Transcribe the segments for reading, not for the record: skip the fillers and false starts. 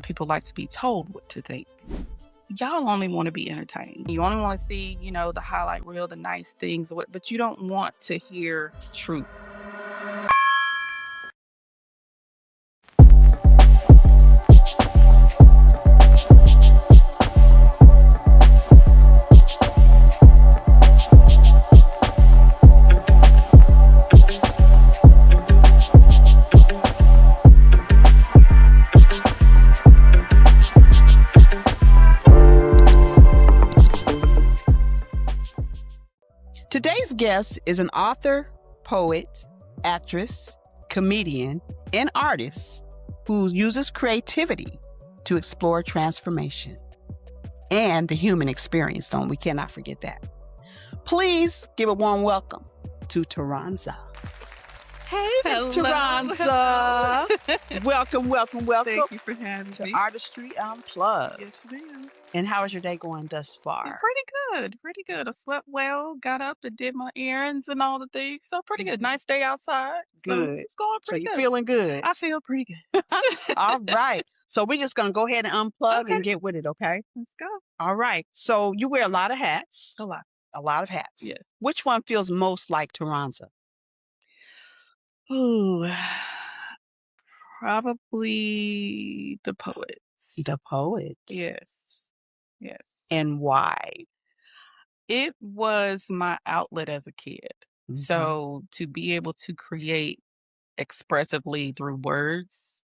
People like to be told what to think. Y'all only want to be entertained. You only want to see, the highlight reel, the nice things, but you don't want to hear truth. Today's guest is an author, poet, actress, comedian, and artist who uses creativity to explore transformation and the human experience. We cannot forget that. Please give a warm welcome to Taronza. Hey, Miss Taronza. Welcome. Thank you for having to me. Artistry Unplugged. Yes, ma'am. And how is your day going thus far? Pretty good. I slept well, got up and did my errands and all the things. So pretty good. Nice day outside. So Good. it's going So pretty you're good. feeling good? I feel pretty good. All right. So we're just going to go ahead and unplug Okay. and get with it, okay? Let's go. All right. So you wear a lot of hats. A lot. A lot of hats. Yes. Which one feels most like Taronza? Ooh, probably the poets. The poet. Yes. And why? It was my outlet as a kid. Mhm. So to be able to create expressively through words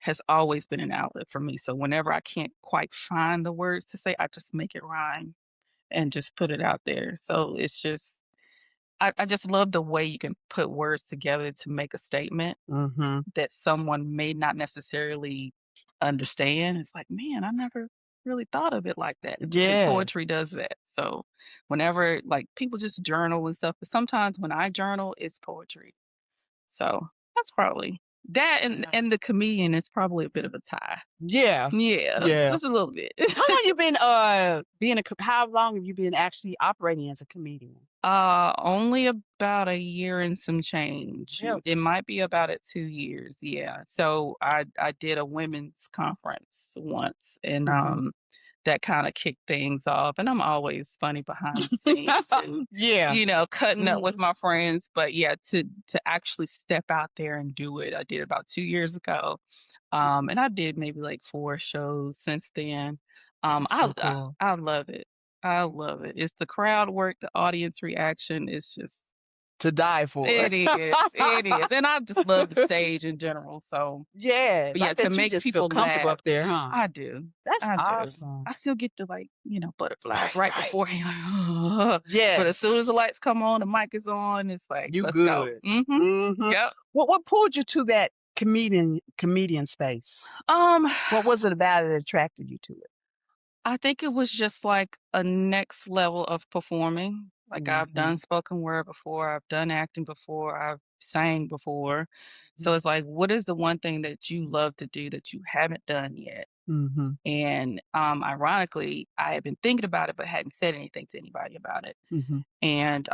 has always been an outlet for me. So whenever I can't quite find the words to say, I just make it rhyme and just put it out there. So it's just, I just love the way you can put words together to make a statement Mm-hmm. that someone may not necessarily understand. It's like, man, I never really thought of it like that. Yeah. And poetry does that. So whenever people just journal and stuff, but sometimes when I journal, it's poetry. So that's probably that, and the comedian is probably a bit of a tie. Yeah. Just a little bit. How long you been how long have you been actually operating as a comedian? Only about a year and some change. Really? It might be about 2 years. Yeah. So I did a women's conference once, and that kind of kicked things off. And I'm always funny behind the scenes, and Yeah. cutting up with my friends. But yeah, to actually step out there and do it, I did about 2 years ago. And I did maybe like 4 shows since then. That's so cool. I love it. I love it. It's the crowd work, the audience reaction. It's just To die for. it is. It is. And I just love the stage in general. So Yes. but yeah, I bet to you make just people feel comfortable laugh, up there, huh? I do. That's I do. awesome. I still get the butterflies right Right. beforehand. Yes. But as soon as the lights come on, the mic is on, it's like, You let's good. go. Mm-hmm. Mm-hmm. Yep. What pulled you to that comedian space? What was it about it that attracted you to it? I think it was just like a next level of performing. Like I've done spoken word before, I've done acting before, I've sang before. So it's like, what is the one thing that you love to do that you haven't done yet? Mm-hmm. And ironically, I had been thinking about it, but hadn't said anything to anybody about it. Mm-hmm. And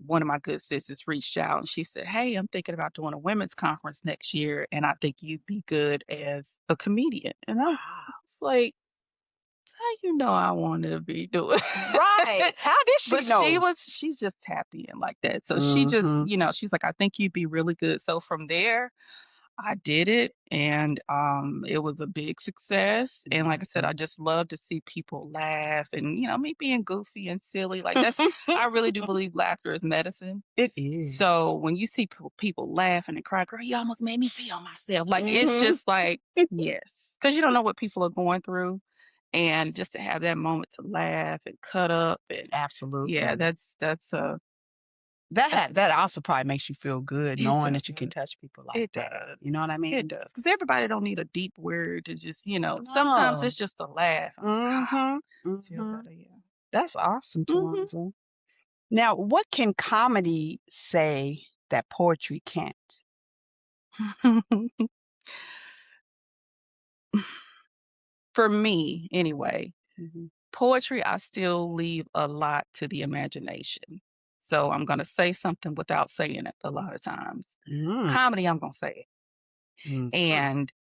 one of my good sisters reached out and she said, hey, I'm thinking about doing a women's conference next year, and I think you'd be good as a comedian. And I was like, how I wanted to be doing Right. How did she but know? she just tapped in like that. So she just, she's like, I think you'd be really good. So from there, I did it, and it was a big success. And like I said, I just love to see people laugh, and me being goofy and silly. Like that's I really do believe laughter is medicine. It is. So when you see people laughing and cry, girl, you almost made me pee on myself. Like it's just like, yes, because you don't know what people are going through. And just to have that moment to laugh and cut up, and Absolutely. yeah, that's that also probably makes you feel good knowing that you can does. touch people like It that. does. You know what I mean? It does, because everybody don't need a deep word to just, sometimes No. it's just a laugh. Mm-hmm. Feel better, yeah. That's awesome, Taronza. Now, what can comedy say that poetry can't? For me, anyway, Mm-hmm. poetry, I still leave a lot to the imagination. So I'm going to say something without saying it a lot of times. Comedy, I'm going to say it. And,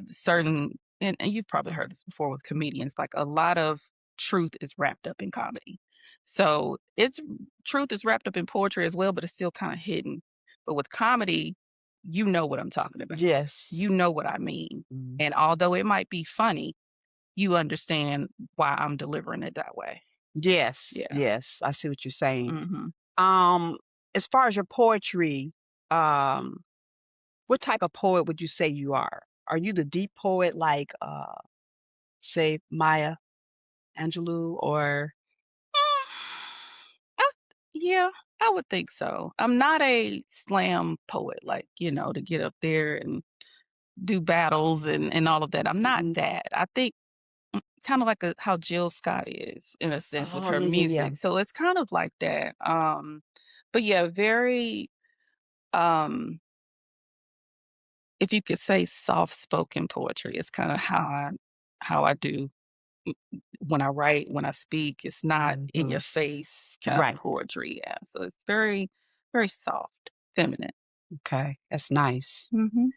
certain and you've probably heard this before with comedians, like a lot of truth is wrapped up in comedy. So it's truth is wrapped up in poetry as well, but it's still kind of hidden. But with comedy, you know what I'm talking about. Yes. You know what I mean. Mm. And although it might be funny, you understand why I'm delivering it that way. Yes, Yeah. yes, I see what you're saying. Mhm. Um, as far as your poetry, what type of poet would you say you are? Are you the deep poet like, say, Maya Angelou or I yeah, I would think so. I'm not a slam poet, like, to get up there and do battles and all of that. I'm not mhm. that. I think kind of like how Jill Scott is in a sense with Oh, her yeah, yeah, yeah. music. So it's kind of like that. But yeah, very um if you could say soft spoken poetry is kind of how I do when I write, when I speak. It's not in your Mhm. face kind of Right, poetry. Yeah. So it's very, very soft, feminine. okay, that's nice. Hmm.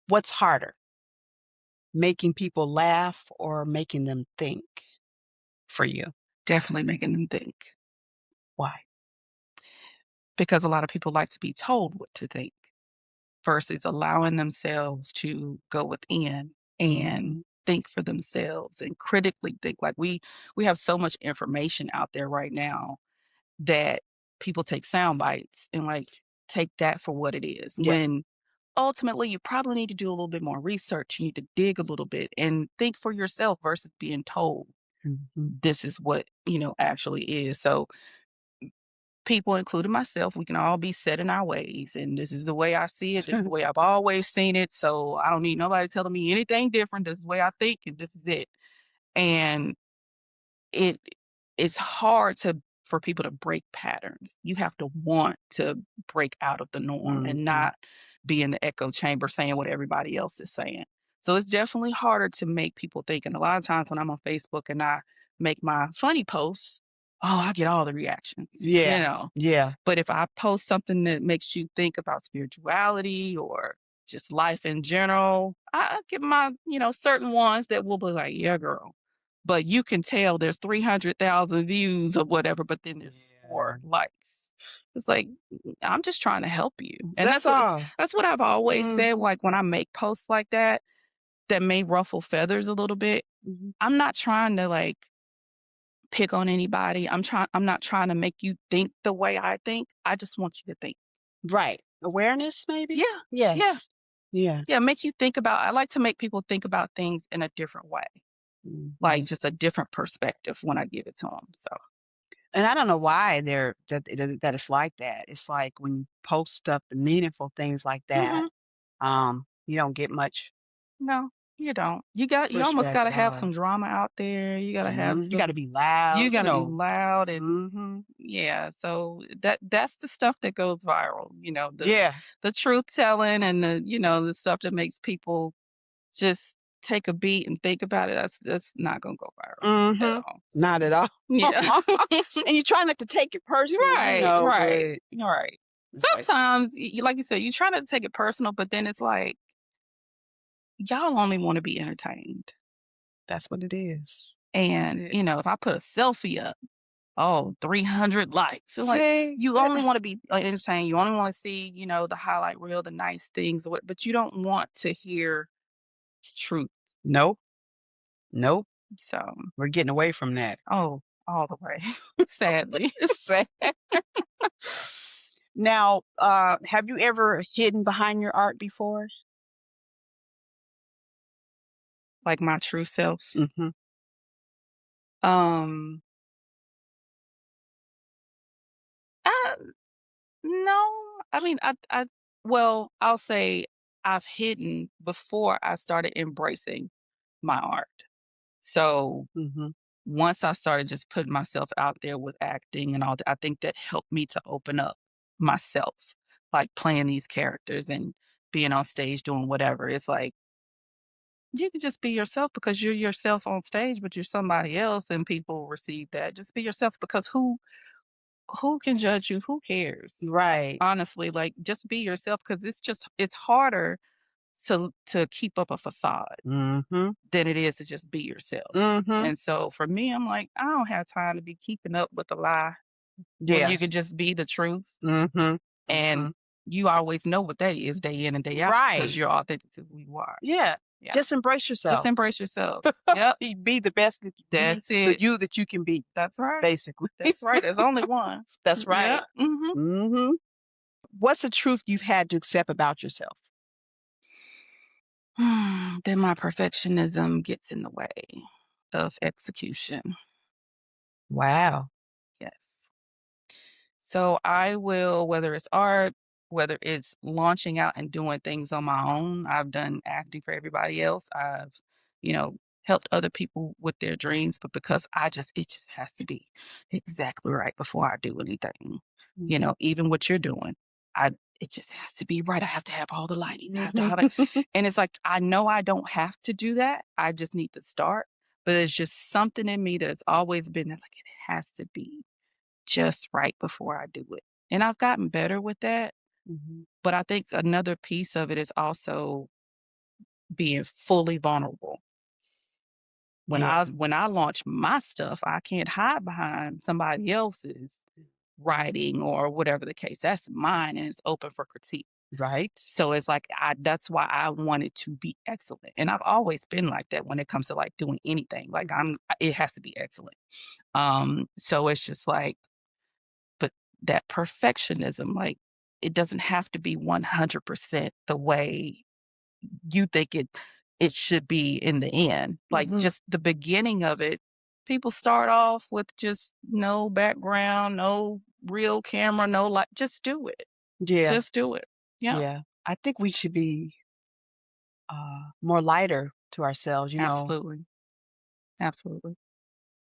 What's harder, making people laugh or making them think for you? Definitely making them think Why? because a lot of people like to be told what to think versus allowing themselves to go within and Mhm. think for themselves and critically think. Like we have so much information out there right now that people take sound bites and like take that for what it is. Yeah. When ultimately you probably need to do a little bit more research. You need to dig a little bit and think for yourself versus being told Mhm. this is what, actually is. So people, including myself, we can all be set in our ways. And this is the way I see it. This is the way I've always seen it. So I don't need nobody telling me anything different. This is the way I think, and this is it. And it it's hard for people to break patterns. You have to want to break out of the norm and Mhm. not be in the echo chamber saying what everybody else is saying. So it's definitely harder to make people think. And a lot of times when I'm on Facebook and I make my funny posts, oh, I get all the reactions. Yeah, yeah. But if I post something that makes you think about spirituality or just life in general, I get my certain ones that will be like, yeah, girl. But you can tell there's 300,000 views or whatever, but then there's Yeah. 4 likes. It's like, I'm just trying to help you. And That's all. that's what I've always said. Mhm. Like when I make posts like that may ruffle feathers a little bit, Mhm. I'm not trying to like pick on anybody. I'm not trying to make you think the way I think. I just want you to think. Right. Awareness, maybe? Yeah. Yeah. Yes. Yeah. Yeah, make you think about I like to make people think about things in a different way, like Mhm. just a different perspective when I give it to them. So, And I don't know why that it's like that. It's like when you post stuff, the meaningful things like that, mhm, you don't get much no, you don't. You almost pushback gotta at have all. some drama out there. You gotta have You gotta some be you loud, gotta be loud and Mhm. yeah, so that's the stuff that goes viral, Yeah. the truth telling and the stuff that makes people just take a beat and think about it. That's not gonna go viral at Mhm. all. So, Not at all. yeah. And you try not to take it personal, Right, right, but right. it's like, Sometimes, like you said, you try not to take it personal, but then it's like, y'all only wanna be entertained. that's what it is. That's And, it. if I put a selfie up, oh, 300 likes. So, like, See? you only wanna be, entertained. You only wanna see, the highlight reel, the nice things, or what but you don't want to hear truth. Nope. Nope. So, We're getting away from that. oh, all the way, sadly. It's sad. Now, have you ever hidden behind your art before? Like my true self. Mhm. Um, uh No, I mean, well, I'll say I've hidden before I started embracing my art. So Mhm. once I started just putting myself out there with acting and all that, I think that helped me to open up myself, like playing these characters and being on stage doing whatever. It's like you can just be yourself because you're yourself on stage, but you're somebody else and people receive that. Just be yourself because who can judge you? Who cares? Right. Honestly, like, just be yourself because it's harder to keep up a facade Mhm. than it is to just be yourself. Mhm. And so for me, I'm like, I don't have time to be keeping up with a lie when Yeah. you can just be the truth. Mhm. And Mhm. you always know what that is day in and day out because Right. you're authentic to who you are. Yeah. Yeah. Just embrace Just yourself. embrace yourself. Yep. Be the best that be That's the it. you that you can be, That's right. basically. That's right. There's only one. That's Yeah. right. Mhm. What's the truth you've had to accept about yourself? Then my perfectionism gets in the way of execution. Wow. Yes. So I will, whether it's art, whether it's launching out and doing things on my own, I've done acting for everybody else. I've, helped other people with their dreams, but because it just has to be exactly right before I do anything. Mhm. Even what you're doing, I it just has to be right. I have to have all the lighting. I have to Mhm. have it. And it's like I know I don't have to do that. I just need to start. But it's just something in me that has always been like it has to be just right before I do it. And I've gotten better with that, Mhm. but I think another piece of it is also being fully vulnerable. When Yeah. I launch my stuff, I can't hide behind somebody else's writing or whatever the case. That's mine and it's open for critique. Right. So it's like that's why I want it to be excellent. And I've always been like that when it comes to like doing anything. Like Mhm. it has to be excellent. So it's just like but that perfectionism, like, it doesn't have to be 100% the way you think it should be in the end. Like, Mhm. just the beginning of it, people start off with just no background, no real camera, no light just do it. Yeah. Just do it. Yeah, Yeah. I think we should be, more lighter to ourselves, absolutely, absolutely.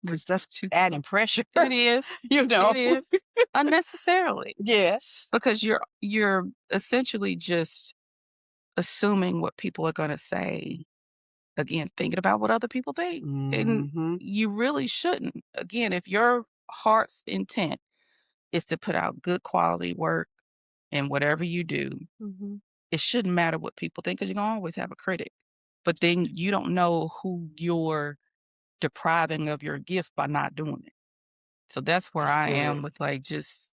We're because that's too adding tough. pressure, It is. you know? It is. Unnecessarily, Yes. because you're essentially just assuming what people are gonna say. Again, thinking about what other people think, and Mhm. you really shouldn't. Again, if your heart's intent is to put out good quality work in whatever you do, Mhm. it shouldn't matter what people think because 'cause you're gonna always have a critic. But then you don't know who you're depriving of your gift by not doing it. So that's where That's I good. am with, like, just,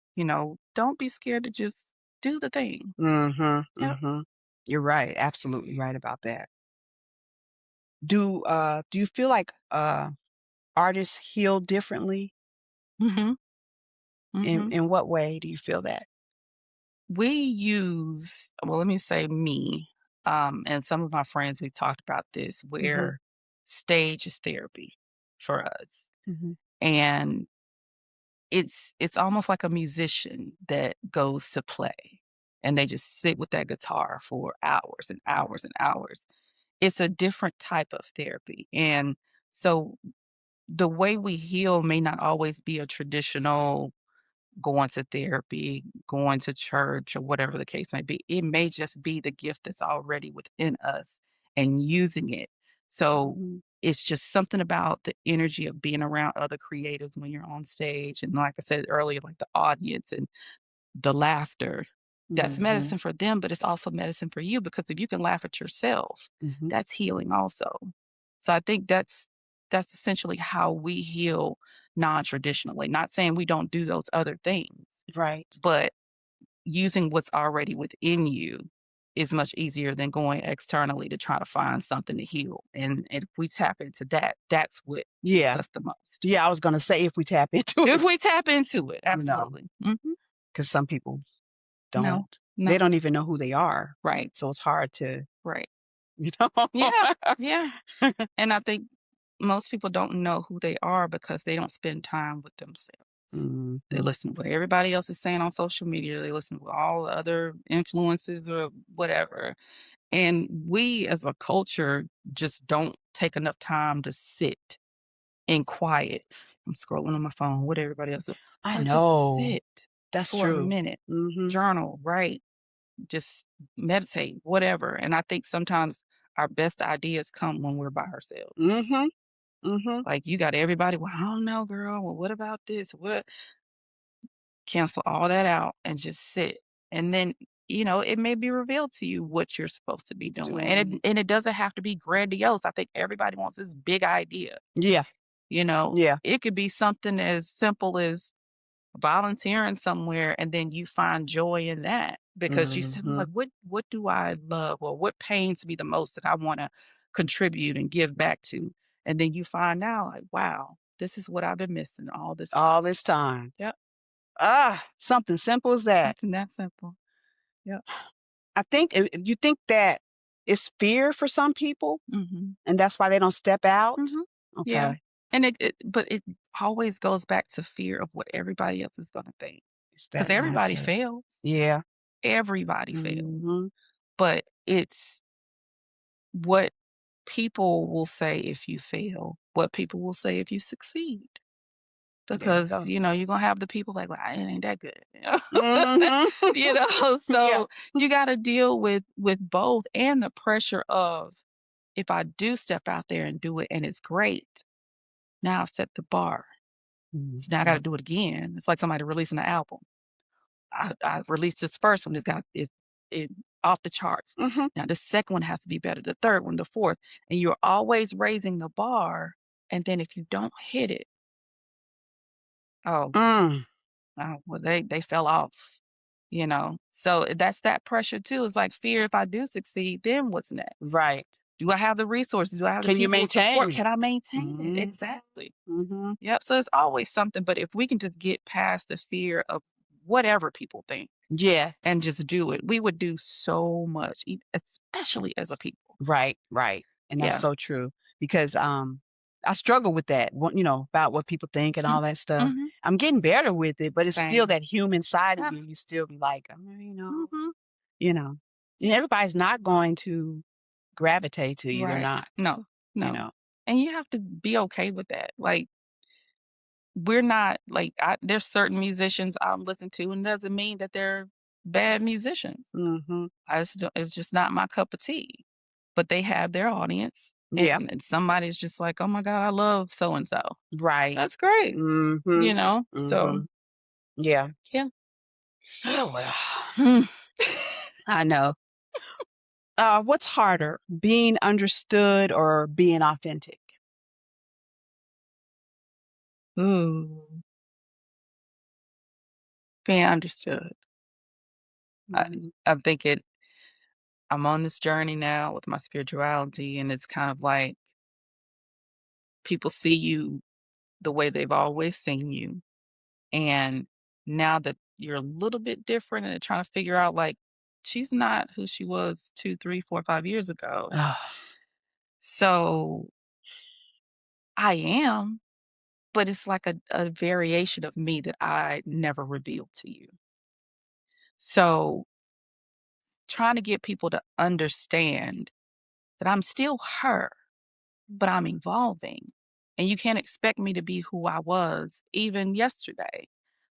don't be scared to just do the thing. Mhm. Yep. Mhm. You're right, absolutely right about that. Do you feel like, artists heal differently? Mhm. In Mhm. in what way do you feel that? We use well, let me say me, and some of my friends, we've talked about this, Mhm. where stage is therapy for us. Mhm. And it's almost like a musician that goes to play, and they just sit with that guitar for hours and hours and hours. It's a different type of therapy, and so the way we heal may not always be a traditional going to therapy, going to church, or whatever the case may be. It may just be the gift that's already within us and using it. So Mhm. it's just something about the energy of being around other creatives when you're on stage. And like I said earlier, like the audience and the laughter. That's Mhm. medicine for them, but it's also medicine for you because if you can laugh at yourself, Mhm. that's healing also. So I think that's essentially how we heal non-traditionally. Not saying we don't do those other things, Right. but using what's already within you is much easier than going externally to try to find something to heal. And if we tap into that, that's what heals Yeah. us the most. Yeah, I was gonna say if we tap into If it, we tap into it, you know, absolutely. because some people don't. No, They no. don't even know who they are, Right, so it's hard to, right. you know? Yeah, yeah. And I think most people don't know who they are because they don't spend time with themselves. They Mhm. listen to what everybody else is saying on social media. They listen to all the other influences or whatever. And we as a culture just don't take enough time to sit in quiet. I'm scrolling on my phone, what everybody else do, I or just know. sit That's for a true. minute, Mhm. journal, write, just meditate, whatever. And I think sometimes our best ideas come when we're by ourselves. Mhm. Mhm. Like you got everybody, well, I don't know, girl. Well, what about this? What cancel all that out and just sit. And then it may be revealed to you what you're supposed to be doing. And Doing. it doesn't have to be grandiose. I think everybody wants this big idea. Yeah. Yeah. It could be something as simple as volunteering somewhere and then you find joy in that because you said, Mhm. like, what do I love or what pains me the most that I want to contribute and give back to? And then you find out, like, wow, this is what I've been missing all this time. All this time. Yep. Something simple as that. Something that simple. Yep. I think you think that it's fear for some people, Mhm. and that's why they don't step out? Mhm. Yeah. Okay. And but it always goes back to fear of what everybody else is gonna think. It's Because that everybody mindset. fails. Yeah. Everybody fails. Mhm. But it's what people will say if you fail, what people will say if you succeed. There you Because, go. you're gonna have the people like, "Well, it ain't that good." Mhm. Yeah. So you gotta deal with both and the pressure of, if I do step out there and do it and it's great, now I've set the bar. So now I gotta Mhm. do it again. It's like somebody releasing an album. I released this first one, it off the charts. Mhm. Now the second one has to be better, the third one, the fourth, and you're always raising the bar, and then if you don't hit it, oh, Mm. well, they fell off, So that's that pressure too. It's like fear if I do succeed, then what's next? Right. Do I have the resources? Do I have the Can you people to support? maintain? Can I maintain it? Mhm. Exactly. Mhm. Yep, so it's always something, but if we can just get past the fear of whatever people think Yeah. and just do it, we would do so much, especially as a people. Right, right, and that's Yeah. so true because, I struggle with that, about what people think and Mm, all that stuff. mhm. I'm getting better with it, but it's still Same. that human side of you. Abs You still be like, Mhm. you know, everybody's not going to gravitate to you. They're Right. not, No, you no. know. And you have to be okay with that. Like, we're not like there's certain musicians I listen to, and it doesn't mean that they're bad musicians. Mhm. It's just not my cup of tea. But they have their audience, Yeah. and somebody's just like, "Oh my god, I love so and so." Right. That's great, Mhm. So, Mhm. Yeah. yeah. Oh, well. Hmm. I know. What's harder, being understood or being authentic? Ooh, being understood. I Mhm. I think I'm on this journey now with my spirituality, and it's kind of like people see you the way they've always seen you, and now that you're a little bit different and they're trying to figure out, like, she's not who she was 2, 3, 4, 5 years ago. So, I am, but it's like a variation of me that I never revealed to you. So, trying to get people to understand that I'm still her, but I'm evolving. And you can't expect me to be who I was even yesterday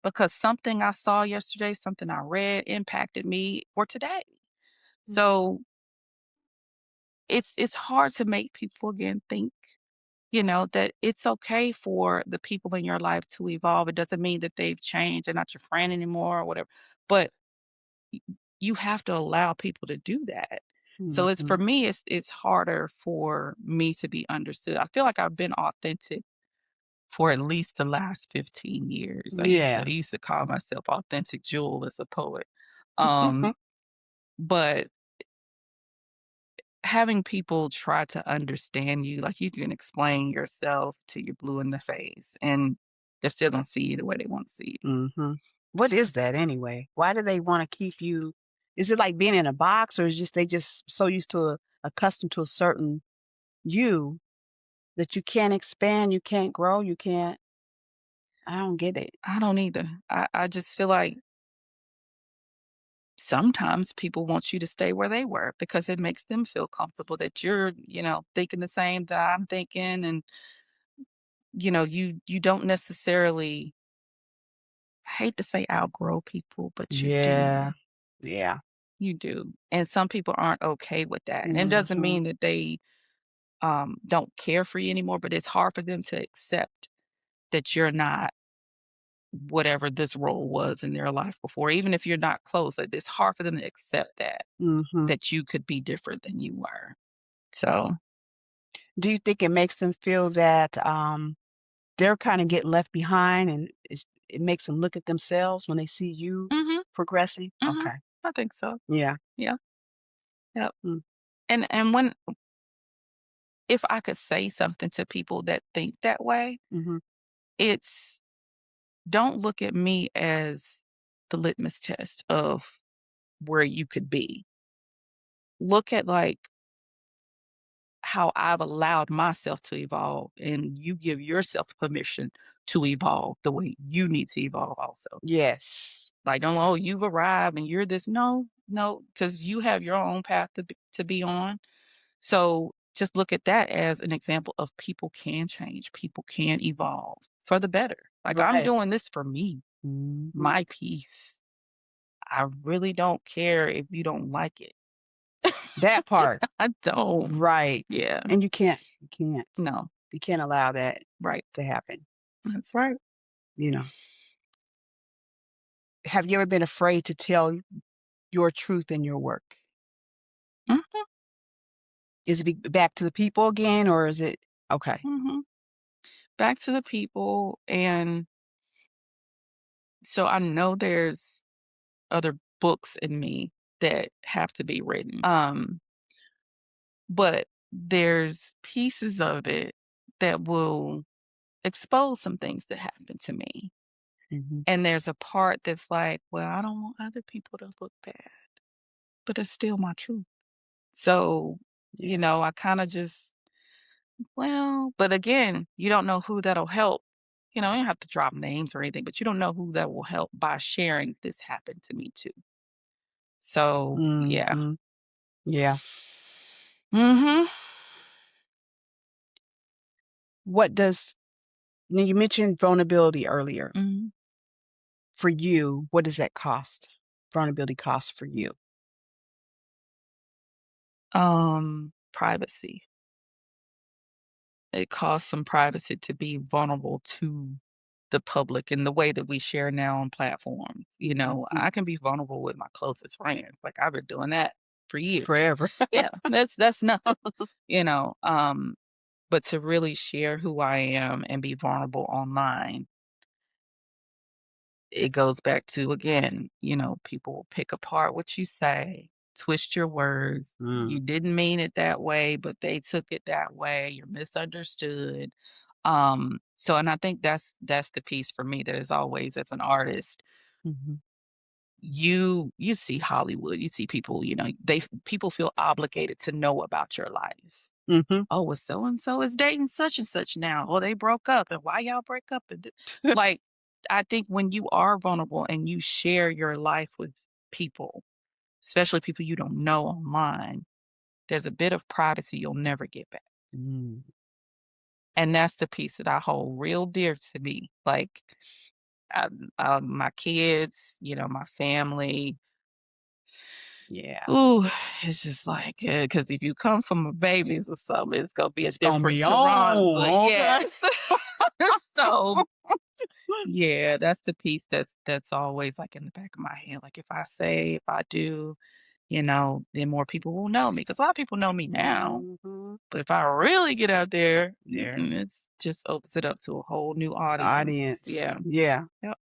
because something I saw yesterday, something I read impacted me for today. Mm. So it's hard to make people again think, that it's okay for the people in your life to evolve. It doesn't mean that they've changed, they're not your friend anymore or whatever. But you have to allow people to do that. So it's for Mhm. me, it's harder for me to be understood. I feel like I've been authentic for at least the last 15 years. Yeah. I used to call myself Authentic Jewel as a poet. Um, but having people try to understand you, like you can explain yourself till you're blue in the face, and they're still gonna see you the way they want to see you. Mhm. What is that anyway? Why do they wanna keep you? Is it like being in a box, or is just they just so used to accustomed to a certain you that you can't expand, you can't grow, you can't I don't get it. I don't either. I just feel like sometimes people want you to stay where they were because it makes them feel comfortable that you're, thinking the same that I'm thinking, and you don't necessarily, I hate to say outgrow people, but you Yeah. do. Yeah. You do. And some people aren't okay with that. And it doesn't Mhm. mean that they don't care for you anymore, but it's hard for them to accept that you're not whatever this role was in their life before, even if you're not close. Like, it's hard for them to accept Mhm. that you could be different than you were. So, Do you think it makes them feel that, they're kinda getting left behind and it makes them look at themselves when they see you mhm, progressing? mhm, Okay. I think so. Yeah. Yeah, yep. Mm. And when if I could say something to people that think that way, Mhm. it's don't look at me as the litmus test of where you could be. Look at, like, how I've allowed myself to evolve, and you give yourself permission to evolve the way you need to evolve also. Yes. Like, don't, "Oh, you've arrived and you're this." No, no, because you have your own path to be on. So, just look at that as an example of people can change, people can evolve for the better. Like, I'm Right. doing this for me, Mhm. my peace. I really don't care if you don't like it. That part. I don't. Right. Yeah. And you can't. No. You can't allow that Right. to happen, That's right. you know? Have you ever been afraid to tell your truth in your work? Mhm, Is it back to the people again, or is it okay? mhm. Back to the people, and so I know there's other books in me that have to be written. But there's pieces of it that will expose some things that happened to me. Mhm. And there's a part that's like, well, I don't want other people to look bad, but it's still my truth. So, Yeah. I kind of just, well, but again, you don't know who that'll help. You don't have to drop names or anything, but you don't know who that will help by sharing this happened to me too. So, yeah. Mhm. Yeah. Mhm. What does now you mentioned vulnerability earlier. Mhm. For you, what does that cost? Vulnerability cost for you? Privacy. It costs some privacy to be vulnerable to the public in the way that we share now on platforms. Mhm. I can be vulnerable with my closest friends. Like, I've been doing that for years. Forever. Yeah, that's nothing, you know. But to really share who I am and be vulnerable online, it goes back to, again, people will pick apart what you say, twist your words. Mm. You didn't mean it that way, but they took it that way. You're misunderstood. So, and I think that's the piece for me that is always, as an artist, Mhm. you see Hollywood, you see people, people feel obligated to know about your life. Mhm. Oh, well, so and so is dating such and such now, or they broke up, and why y'all break up? Like, I think when you are vulnerable and you share your life with people, especially people you don't know online, there's a bit of privacy you'll never get back. Mm. And that's the piece that I hold real dear to me. Like, my kids, my family. Yeah. Ooh, it's just like, because if you come from a babies or something, it's gonna be a It's gonna different be Taronza. on, okay? Yes. So, yeah, that's the piece that's always, like, in the back of my head. Like, if I do, then more people will know me. Because a lot of people know me now, Mhm. but if I really get out there, There. it's just opens it up to a whole new audience. Audience. Yeah. Yeah. Yep.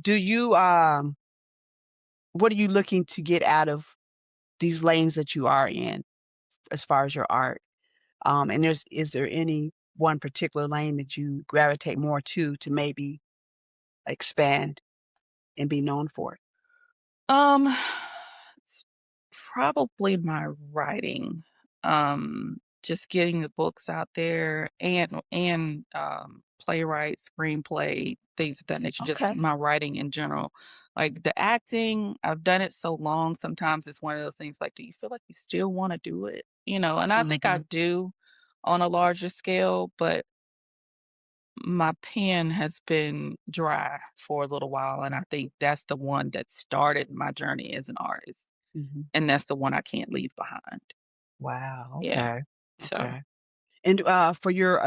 Do you, what are you looking to get out of these lanes that you are in as far as your art? And is there any one particular lane that you gravitate more to maybe expand and be known for it? Um, it's probably my writing. Just getting the books out there, and playwright, screenplay, things of that nature. Just Okay. my writing in general. Like, the acting, I've done it so long. Sometimes it's one of those things. Like, do you feel like you still want to do it? And I think I Mhm. do on a larger scale, but my pen has been dry for a little while, and I think that's the one that started my journey as an artist, Mhm. and that's the one I can't leave behind. Wow, Yeah. okay, So, okay. And for your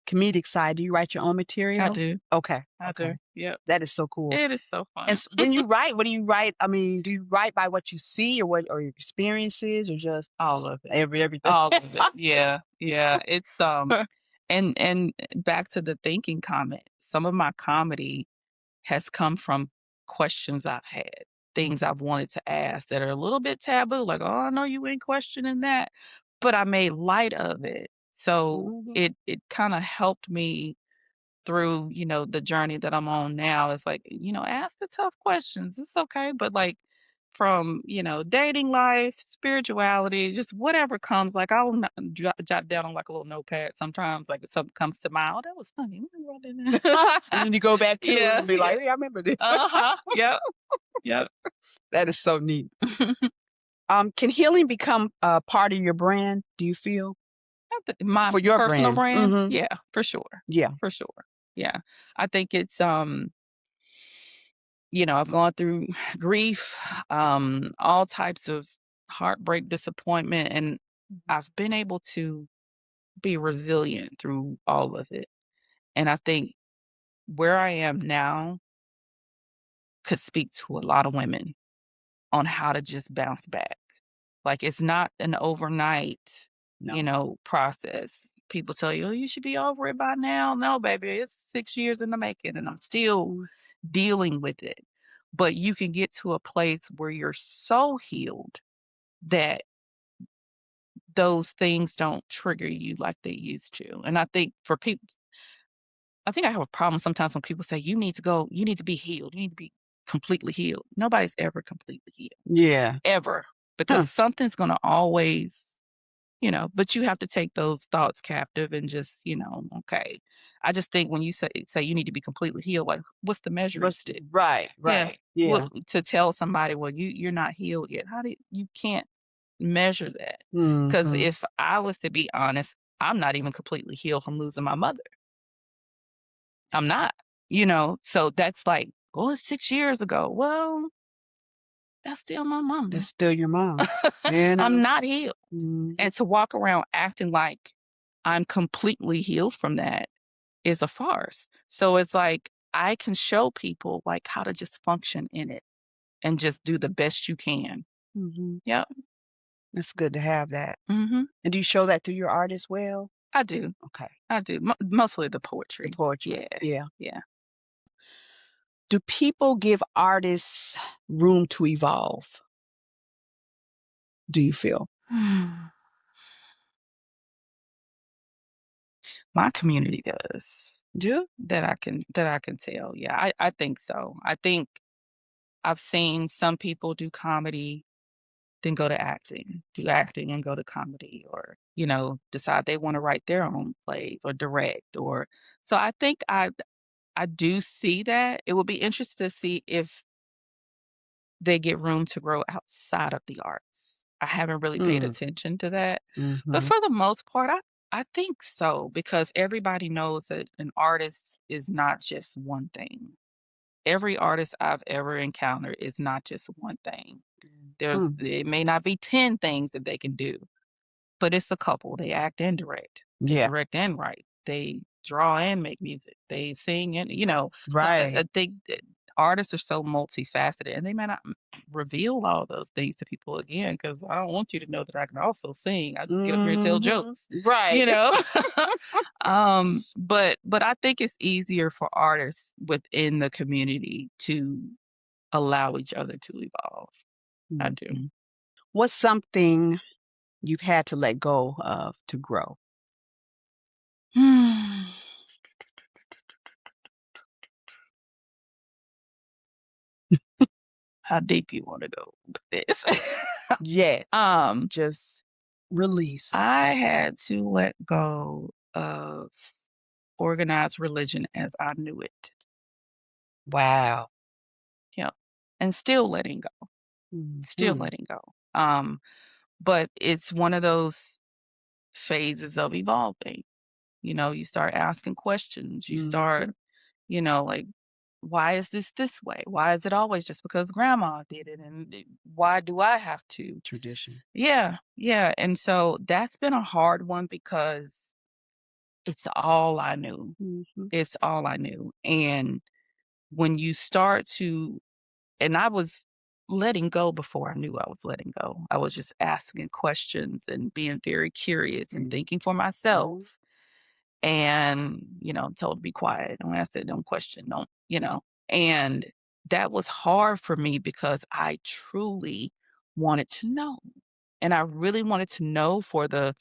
comedic side, do you write your own material? I do. Okay. I do. Yep. That is so cool. It is so fun. And when you write, what do you write? I mean, do you write by what you see or what or your experiences or just All of it. everything? All of it. Yeah. Yeah. It's and back to the thinking comment. Some of my comedy has come from questions I've had, things I've wanted to ask that are a little bit taboo, like, "Oh, I know you ain't questioning that," but I made light of it. So it kinda helped me through, the journey that I'm on now. It's like, ask the tough questions. It's okay. But like from, dating life, spirituality, just whatever comes, like I'll jot down on like a little notepad sometimes, like if something comes to mind. Oh, that was funny. Let me write that down. And then you go back to it Yeah. and be like, hey, I remember this. Uh-huh. Yep. Yep. That is so neat. Can healing become a part of your brand, do you feel? My For your personal brand. brand. Yeah, for sure. Yeah. For sure. Yeah. I think it's I've gone through grief, all types of heartbreak, disappointment, and I've been able to be resilient through all of it. And I think where I am now could speak to a lot of women on how to just bounce back. Like it's not an overnight, No. process. People tell you, oh, you should be over it by now. No, baby, it's 6 years in the making and I'm still dealing with it. But you can get to a place where you're so healed that those things don't trigger you like they used to. And I think for people, I think I have a problem sometimes when people say, you need to be healed, you need to be completely healed. Nobody's ever completely healed, Yeah. ever, because something's going to always, but you have to take those thoughts captive and just, okay. I just think when you say you need to be completely healed, like what's the measuring stick? Right. Yeah. Well, to tell somebody, well, you're not healed yet. You can't measure that? Because Mhm. if I was to be honest, I'm not even completely healed from losing my mother. I'm not, so that's like, oh, it's 6 years ago. Well, that's still my mama. That's still your mom. You know? I'm not healed. Mhm. And to walk around acting like I'm completely healed from that is a farce. So it's like I can show people like how to just function in it and just do the best you can. Mhm. Yep. It's good to have that. Mhm. And do you show that through your art as well? I do. Okay. I do. Mostly the poetry. The poetry. Yeah. Yeah. Yeah. Do people give artists room to evolve? Do you feel? My community does. Do? That I can tell. Yeah, I think so. I think I've seen some people do comedy, then go to acting, do acting and go to comedy, or, decide they want to write their own plays or direct or so I think I do see that. It would be interesting to see if they get room to grow outside of the arts. I haven't really paid attention to that. But Mhm. for the most part, I think so because everybody knows that an artist is not just one thing. Every artist I've ever encountered is not just one thing. Mm. It may not be 10 things that they can do, but it's a couple. They act and direct. They Yeah. direct and write. They draw and make music. They sing and so Right. I think that artists are so multifaceted and they may not reveal all those things to people again because I don't want you to know that I can also sing. I just get up here and tell jokes, Right. you know. But I think it's easier for artists within the community to allow each other to evolve. I do. Mhm. What's something you've had to let go of to grow? How deep you want to go with this? Yeah. um, Just release. I had to let go of organized religion as I knew it. Wow. Yep. And still letting go. Still Mhm. letting go. But it's one of those phases of evolving. You start asking questions. You start, Mhm. like, why is this way? Why is it always just because grandma did it? And why do I have to? Tradition. Yeah, yeah. And so that's been a hard one because it's all I knew. Mhm. It's all I knew. And when you start to and I was letting go before I knew I was letting go. I was just asking questions and being very curious and thinking for Mhm. myself. And, told to be quiet. Don't ask it, don't question, don't. And that was hard for me because I truly wanted to know. And I really wanted to know for the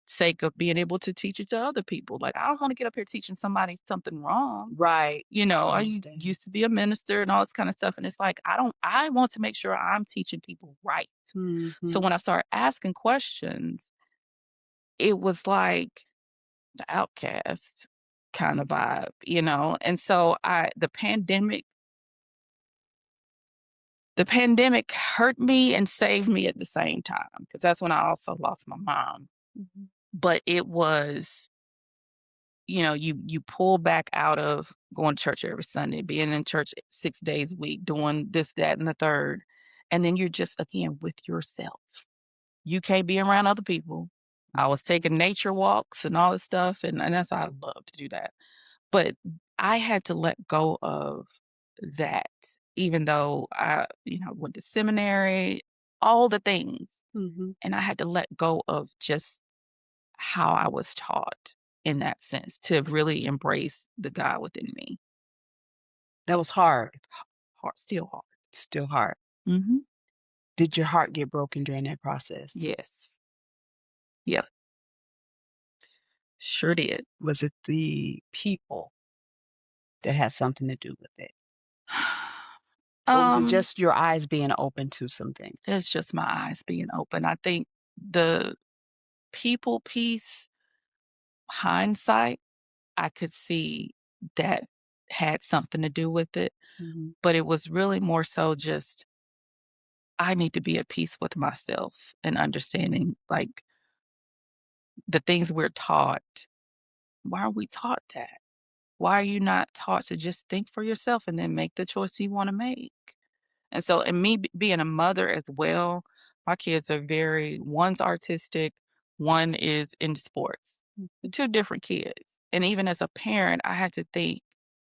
sake of being able to teach it to other people. Like, I don't want to get up here teaching somebody something wrong. Right. I I understand. used to be a minister and all this kind of stuff. And it's like, I want to make sure I'm teaching people right. So Mhm. when I started asking questions, it was like the outcast kind of vibe. And so the pandemic hurt me and saved me at the same time because that's when I also lost my mom. Mhm. But it was, you pull back out of going to church every Sunday, being in church 6 days a week, doing this, that, and the third. And then you're just again with yourself. You can't be around other people. I was taking nature walks and all this stuff, and that's I love to do that. But I had to let go of that, even though I went to seminary, all the things, Mhm. and I had to let go of just how I was taught in that sense to really embrace the God within me. That was hard. Hard, still hard. Still hard. Mhm. Did your heart get broken during that process? Yes. Yep. Sure did. Was it the people that had something to do with it? Or was it Um, just your eyes being open to something? it's just my eyes being open. I think the people piece, hindsight, I could see that had something to do with it, Mhm. but it was really more so just I need to be at peace with myself and understanding like the things we're taught. Why are we taught that? Why are you not taught to just think for yourself and then make the choice you want to make? And so, and me being a mother as well, my kids are one's artistic, one is into sports. They're two different kids. And even as a parent, I had to think,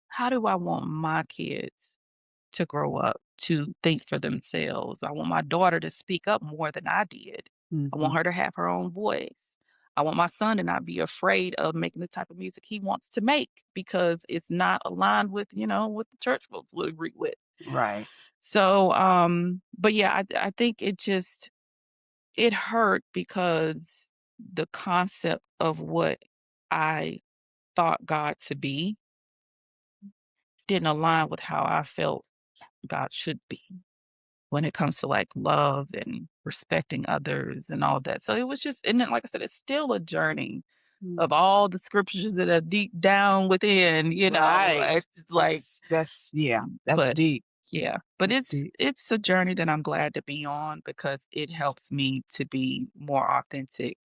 how do I want my kids to grow up to think for themselves? I want my daughter to speak up more than I did. I want Mhm. her to have her own voice. I want my son to not be afraid of making the type of music he wants to make because it's not aligned with what the church folks would agree with. Right. So, but yeah, I think it hurt because the concept of what I thought God to be didn't align with how I felt God should be when it comes to like love and respecting others and all that. So it was just, and then, like I said, it's still a journey Mm. of all the scriptures that are deep down within. Right. It's just like, That's yeah, that's but deep. yeah, but That's it's deep. it's a journey that I'm glad to be on because it helps me to be more authentic,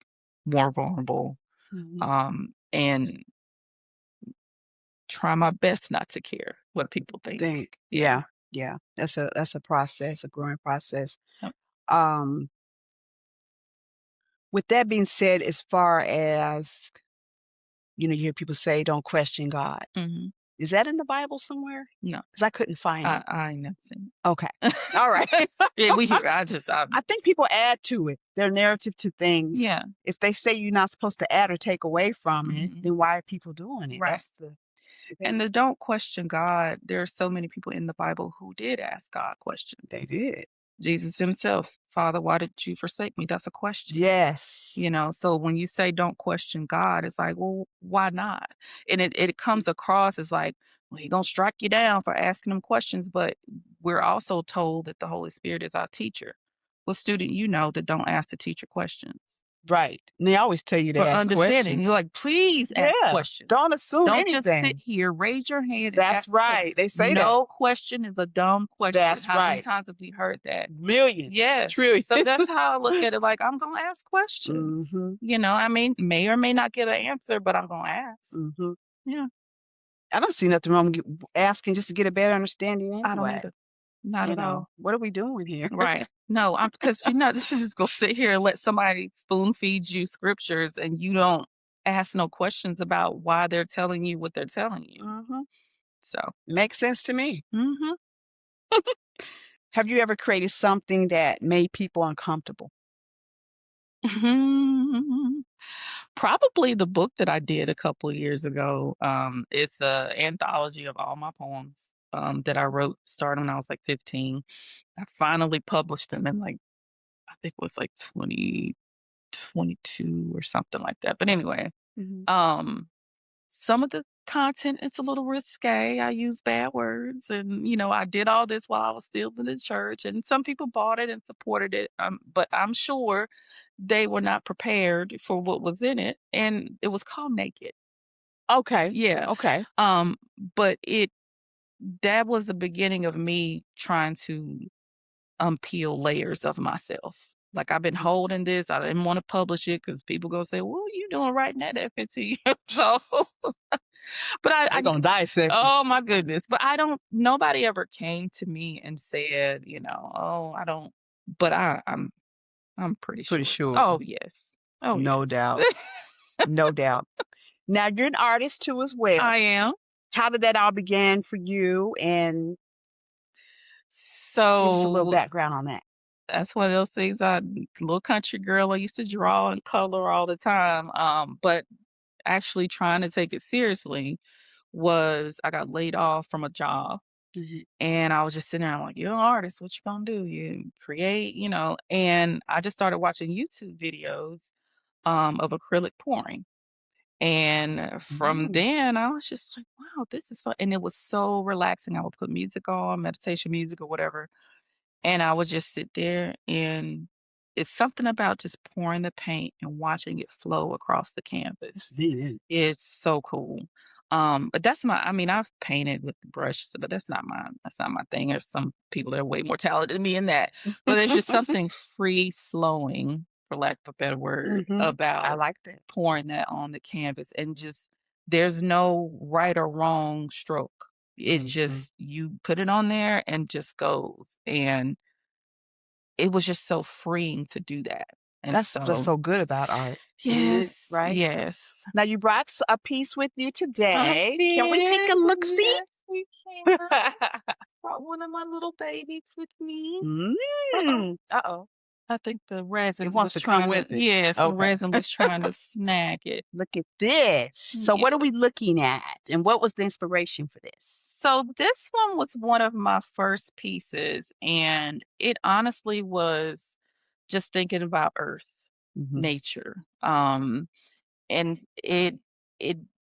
more vulnerable, Mhm. and try my best not to care what people think. Yeah. Yeah, yeah. That's a process, a growing process. Yep. Um, with that being said, as far as, you hear people say, "Don't question God." Mhm. Is that in the Bible somewhere? No, Because I couldn't find it. I ain't never seen Okay. it. All right. Yeah, we hear. I I think people add to it, their narrative to things. yeah. If they say you're not supposed to add or take away from it, Mhm. then why are people doing it? Right. That's the And thing. the don't question God. There are so many people in the Bible who did ask God questions. They did. Jesus himself, Father, why did you forsake me? That's a question. Yes. So when you say don't question God, it's like, well, why not? And it comes across as like, well, he gonna strike you down for asking him questions, but we're also told that the Holy Spirit is our teacher. What student that don't ask the teacher questions Right. And they always tell you to for ask understanding? You're questions. like, please ask Yeah. questions. Don't assume Don't just sit anything. here, raise your hand, and That's ask a question. right. They say that. No question is a dumb question. That's How many right. times have we heard that? Millions. Yes. Trillions. So that's how I look at it. Like, I'm gonna ask questions. Mhm. I mean, may or may not get an answer, but I'm gonna ask. Mhm. Yeah. I don't see nothing wrong with asking just to get a better understanding I don't anyway. either. Not at all. What are we doing here? Right. No, I'm because this is just go sit here and let somebody spoon feed you scriptures and you don't ask no questions about why they're telling you what they're telling you. Mm-hmm. So, Makes sense to me. mhm. Have you ever created something that made people uncomfortable? Probably the book that I did a couple of years ago. It's a anthology of all my poems, that I wrote starting when I was, like, 15. I finally published them in, like, I think it was, like, 2022 or something like that. But anyway, Mhm. um some of the content is a little risque. I use bad words and, I did all this while I was still in the church and some people bought it and supported it. But I'm sure they were not prepared for what was in it. And it was called Naked. Okay. Yeah. Okay. Um, but that was the beginning of me trying to unpeel layers of myself. Like I've been Mhm. holding this. I didn't want to publish it because people gonna say, "What you doing writing that at 15?" So but They gonna dissect it. oh my goodness, but I don't nobody ever came to me and said, "Oh, I don't," but I'm pretty Pretty sure. sure. Oh, yes. Oh, No doubt. yes. No doubt. Now you're an artist too as well. I am. How did that all begin for you? And give us a little So, background on that. that's one of those things little country girl, I used to draw and color all the time, but actually trying to take it seriously was I got laid off from a job. Mhm. And I was just sitting there, I'm like, "You're an artist, what you gonna do? You create," and I just started watching YouTube videos, of acrylic pouring. And from Mm. then, I was just like, "Wow, this is fun," and it was so relaxing. I would put music on, meditation music or whatever, and I would just sit there, and it's something about just pouring the paint and watching it flow across the That's canvas. neat. It's so cool. But I mean, I've painted with brushes, but that's not my thing. There's some people that are way more talented than me in that. But there's just something free flowing, for lack of a better word, Mhm. I about like that. pouring that on the canvas and just there's no right or wrong stroke. It Mhm. just you put it on there and just goes. And it was just so freeing to do that, and That's what's so so good about art, isn't yes, it? Right? yes. Now you brought a piece with you I today. Can we take did. a look see? Yes, we can. Brought one of my little babies with me. Uh-oh. Mm. Uh-oh. I think the It resin wants was to come trying to with it. yes, the Okay. resin was trying to snag it. Look at this. So Yeah. what are we looking at? And what was the inspiration for this? So this one was one of my first pieces, and it honestly was just thinking about earth, Mhm. nature. And it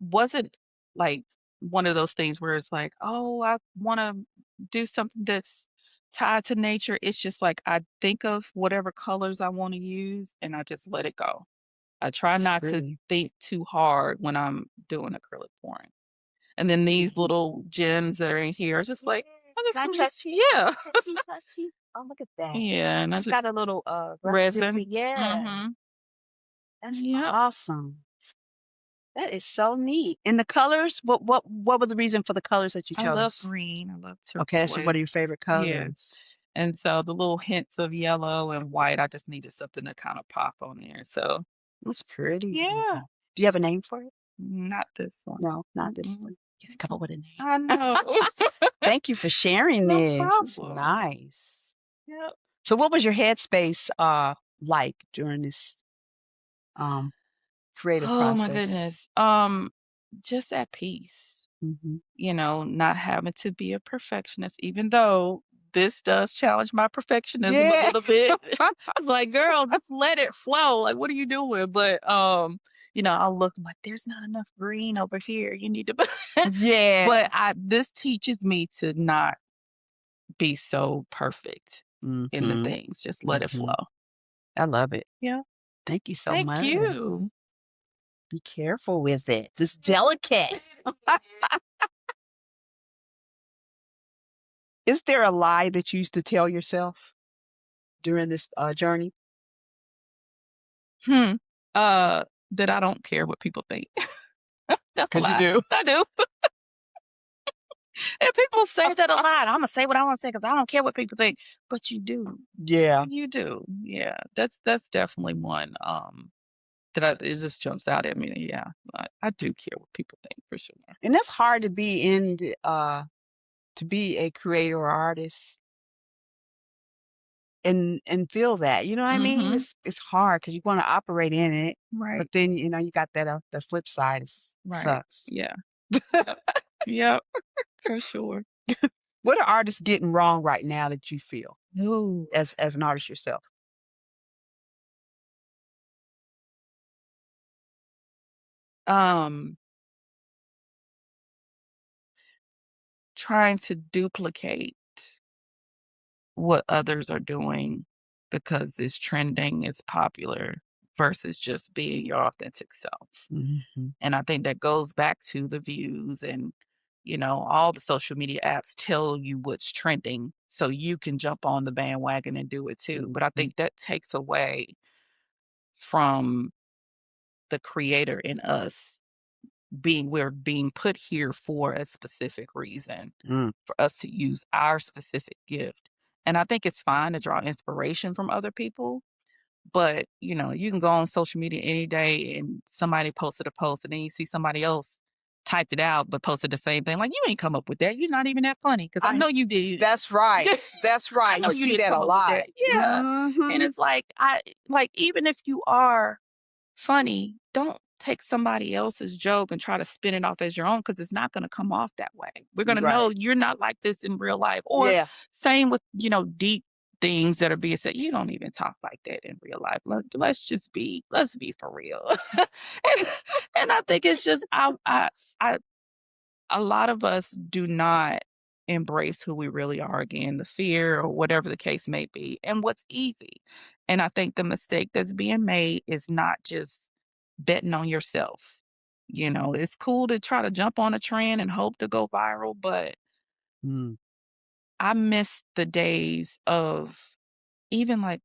wasn't like one of those things where it's like, "Oh, I wanna do something that's tied to nature." It's just like I think of whatever colors I wanna use, and I just let it go. I try It's not to pretty. think too hard when I'm doing acrylic pouring. And then these Mhm. little gems that are in here are just Yeah. like, I'm just Can I gonna just touch you? yeah. Touchy, touchy. Oh, look at that. Yeah, and I It's just got a little rusted. resin. Yeah. Mhm. That's Yep. awesome. That is so neat. And the colors, what was the reason for the colors that you I love chose? green, I love Okay, that's one turquoise. of your favorite Yeah. colors. And so the little hints of yellow and white, I just needed something to kind of pop on there. So, That's pretty. yeah, Do you have a name for it? not this one. No, not this Mm-mm. one. You gotta come up with a name. I know. Thank you for sharing No this. It's problem. nice. Yep. So what was your headspace like during this um creative Oh my process? goodness. Just at peace. Mhm. Not having to be a perfectionist, even though this does challenge my perfectionism a Yeah. little bit. It's like, girl, just let it flow. Like, what are you doing? But I'll look I'm like, there's not enough green over here. You need to Yeah. but this teaches me to not be so perfect in the Mhm. things. Just let it Mhm. flow. I love it. Yeah. Thank you so Thank much. you. Be careful with it. It's delicate. Is there a lie that you used to tell yourself during this journey? Hmm. Uh, that I don't care what people think. That's a Because you lie. do. I do. And people say that a lot. Imma say what I wanna say because I don't care what people think, but you do. Yeah. You do. Yeah, that's definitely one, it just jumps out at me. Yeah, I do care what people think for sure. And that's hard to be in to be a creator or artist and feel that, you know what I mean? Mhm. It's hard because you wanna operate in it, but Right. then, you got that, the flip side is Right. sucks. Yeah. Yep. Yep. For sure. What are artists getting wrong right now that you feel Ooh. as an artist yourself? Um, Trying to duplicate what others are doing because it's trending, it's popular, versus just being your authentic self. Mhm. And I think that goes back to the views and, all the social media apps tell you what's trending so you can jump on the bandwagon and do it too. But I Mhm. think that takes away from the creator in us we're being put here for a specific reason, Mm. for us to use our specific gift. And I think it's fine to draw inspiration from other people, but you can go on social media any day and somebody posted a post and then you see somebody else typed it out but posted the same thing. Like, you ain't come up with that. You're not even that funny because I I know you did. That's right. Yeah, That's I right. know You you see didn't that a come up with lot. that. Yeah. And Mhm. it's like even if you are funny, don't take somebody else's joke and try to spin it off as your own because it's not going to come off that way. We're going to know Right. you're not like this in real life. Or Yeah. same with, deep things that are being said. You don't even talk like that in real life. Let's be for real. and, and I think it's just, I a lot of us do not embrace who we really are again, the fear or whatever the case may be, and what's easy. And I think the mistake that's being made is not just betting on yourself. It's cool to try to jump on a trend and hope to go viral, but Mm. I miss the days of even like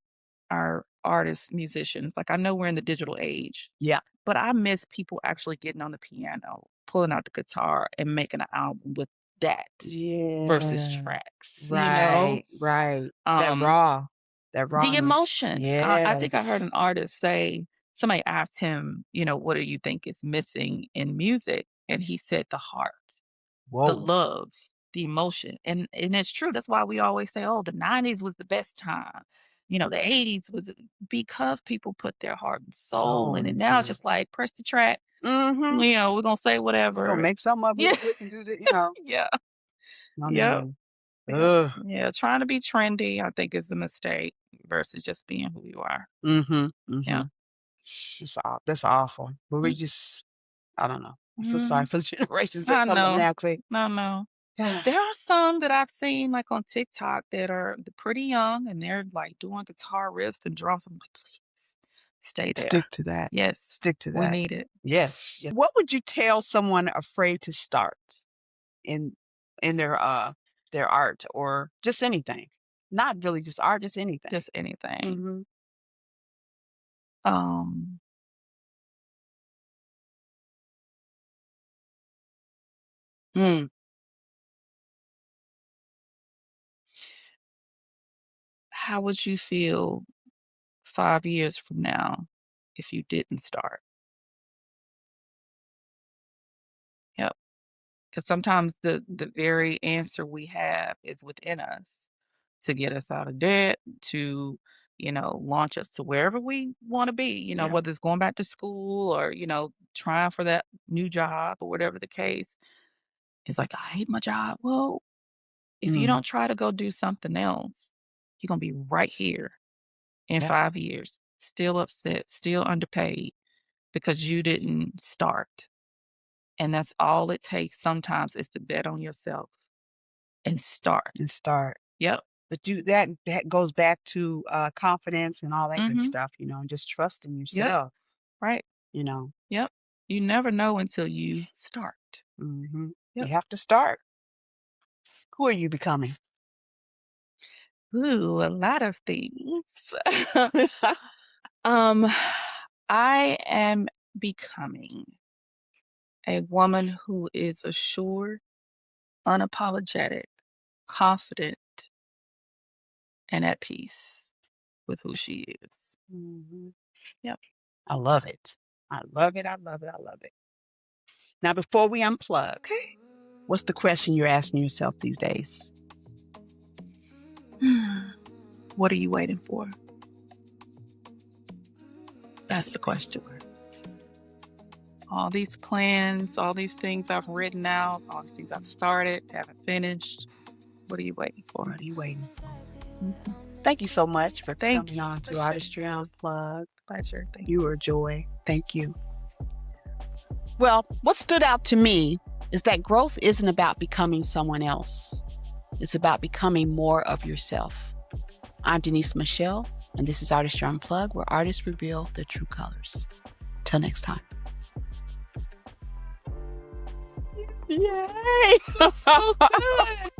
our artists, musicians. Like, I know we're in the digital age, Yeah. but I miss people actually getting on the piano, pulling out the guitar, and making an album with that versus Yeah. tracks. Right, right. That Um, raw, that the rawness. emotion. I think I heard Yes. an artist say, somebody asked him, what do you think is missing in music? And he said the heart, the Whoa. love, the emotion. And it's true. That's why we always say, oh, the 90s was the best time. The 80s was, because people put their heart and soul Soul in it. into Now it's it. just like, press the track, Mhm. we're gonna say Just gonna whatever. make something up real Yeah. quick and do the Yeah. don't Yep. even Yep. ugh. Yeah. Trying to be trendy, I think, is the mistake versus just being who you are. Mhm, Yeah. mhm. That's awful. But we Mm, just I don't know. I feel sorry mhm. for the generations that I come up know. now 'cause I know. they There are some that I've seen like on TikTok that are pretty young and they're like doing guitar riffs and drums. I'm like, please stay there. stick to that. Yes, Stick to we that. need it. Yes, yes. What would you tell someone afraid to start in in their art or just anything? Not really just art, just anything. Just anything. Mhm. Um, Mm. how would you feel 5 years from now if you didn't start? Yep. Because sometimes the very answer we have is within us to get us out of debt, to, launch us to wherever we want to be, Yeah. whether it's going back to school or, trying for that new job or whatever the case. It's like, I hate my job. Well, if you Mm. don't try to go do something else, you're going to be right here in Yep. 5 years, still upset, still underpaid because you didn't start. And that's all it takes sometimes is to bet on yourself and start. And start. Yep. But that goes back to, confidence and all that good Mhm. stuff, and just trusting Yep. yourself, Right. you know? Yep. You never know until you start. Mhm. You Yep. have to start. Who are you becoming? Ooh, a lot of things. um, I am becoming a woman who is assured, unapologetic, confident, and at peace with who she is. Mhm. Yep. I love it. I love it. I love it. I love it. Now, before we unplug, Okay. what's the question you're asking yourself these days? What are you waiting for? That's the question. All these plans, all these things I've written out, all these things I've started, haven't finished. What are you waiting for? What are you waiting for? Mhm. Thank you so much for Thank coming you on for to Artistry Unplugged. Pleasure. Thank You were a joy. Thank you. Well, what stood out to me is that growth isn't about becoming someone else. It's about becoming more of yourself. I'm Deniz Me'chel, and this is Artistry Unplugged, where artists reveal their true colors. Till next time. Yay! So good.